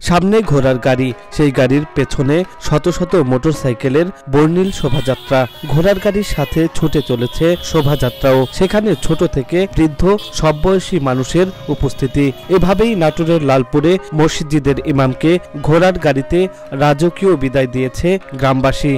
সামনে ঘোড়ার গাড়ি, সেই গাড়ির পেছনে শত শত মোটরসাইকেলের বর্ণিল শোভাযাত্রা। ঘোড়ার গাড়ির সাথে ছুটে চলেছে শোভাযাত্রাও। সেখানে ছোট থেকে বৃদ্ধ সব বয়সী মানুষের উপস্থিতি। এভাবেই নাটোরের লালপুরে মসজিদের ইমামকে ঘোড়ার গাড়িতে রাজকীয় বিদায় দিয়েছে গ্রামবাসী।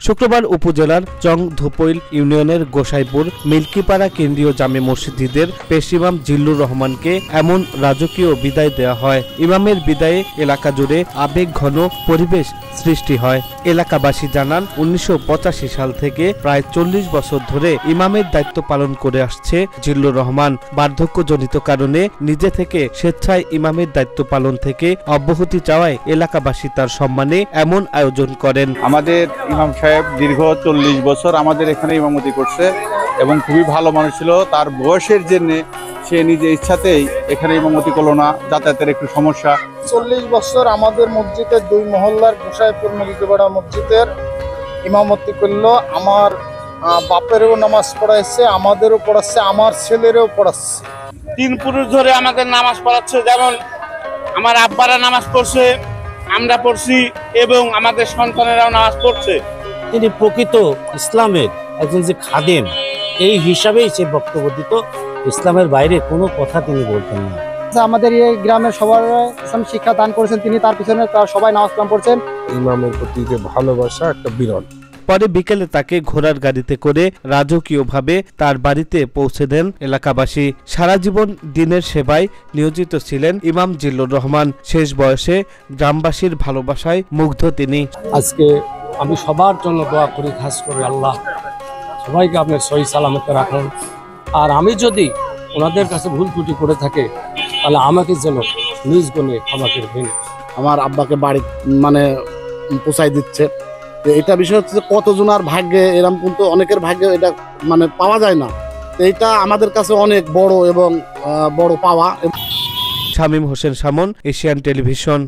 শুক্রবার উপজেলার চংধুপৈল ইউনিয়নের গোসাইপুর মিল্কিপাড়া কেন্দ্রীয় জামে মসজিদের পেশ ইমাম জিল্লুর রহমানকে এমন রাজকীয় বিদায় দেওয়া হয়। ইমামের বিদায়ে এলাকা জুড়ে আবেগঘন পরিবেশ সৃষ্টি হয়। এলাকাবাসী জানান, 1985 সাল থেকে প্রায় 40 বছর ধরে ইমামের দায়িত্ব পালন করে আসছে জিল্লুর রহমান। বার্ধক্যজনিত কারণে নিজে থেকে স্বেচ্ছায় ইমামের দায়িত্ব পালন থেকে অব্যাহতি চাওয়ায় এলাকাবাসী তার সম্মানে এমন আয়োজন করেন। আমাদের ইমাম সাহেব দীর্ঘ 40 বছর আমাদের এখানে ইমামতি করছে এবং খুবই ভালো মানুষ ছিল। তার বয়সের জন্য সে নিজে ইচ্ছাতেই এখানে ইমামতি করলো না, যাতায়াতের একটু সমস্যা। 40 বছর আমাদের মসজিদের 2 মহল্লার গোসাইপুর মিল্কিপাড়া মসজিদের ইমামতি করলো। আমার বাপেরও নামাজ পড়াইছে, আমাদেরও পড়াচ্ছে, আমার ছেলেরও পড়াচ্ছে। 3 পুরুষ ধরে আমাদের নামাজ পড়াচ্ছে। যেমন আমার আব্বারা নামাজ পড়ছে, আমরা পড়ছি এবং আমাদের সন্তানেরাও নামাজ পড়ছে। তিনি প্রকৃত ইসলামের একজন যে খাদেম, এই হিসাবেই সে বক্তব্য দিত। ইসলামের বাইরে কোনো কথা তিনি বলতেন না। আমাদের এই গ্রামের সবার ইসলাম শিক্ষা দান করেছেন তিনি, তার পিছনে সবাই নামাজ কালাম পড়ছেন। ইমামের প্রতি যে ভালোবাসা একটা বিরল। পরে বিকেলে তাকে ঘোড়ার গাড়িতে করে রাজকীয়ভাবে তার বাড়িতে পৌঁছে দেন এলাকাবাসী। সারা জীবন দিনের সেবায় নিয়োজিত ছিলেন ইমাম জিল্লুর রহমান। শেষ বয়সে গ্রামবাসীর ভালোবাসায় মুগ্ধ তিনি। আজকে আমি সবার জন্য দোয়া করি, খাস করে আল্লাহ সবাইকে আপনার সহি সালামতে রাখুন। আর আমি যদি ওনাদের কাছে ভুল ত্রুটি করে থাকে তাহলে আমাকে যেন নিজ গুণে ক্ষমা করবেন। আমার আব্বাকে বাড়ি পৌঁছাই দিচ্ছে। এটা বিষয় হচ্ছে কতজনের ভাগ্যে এরকম, কিন্তু অনেকের ভাগ্যে এটা পাওয়া যায় না। এটা আমাদের কাছে অনেক বড় এবং বড় পাওয়া। Shamim Hossain Shamon, Asian television.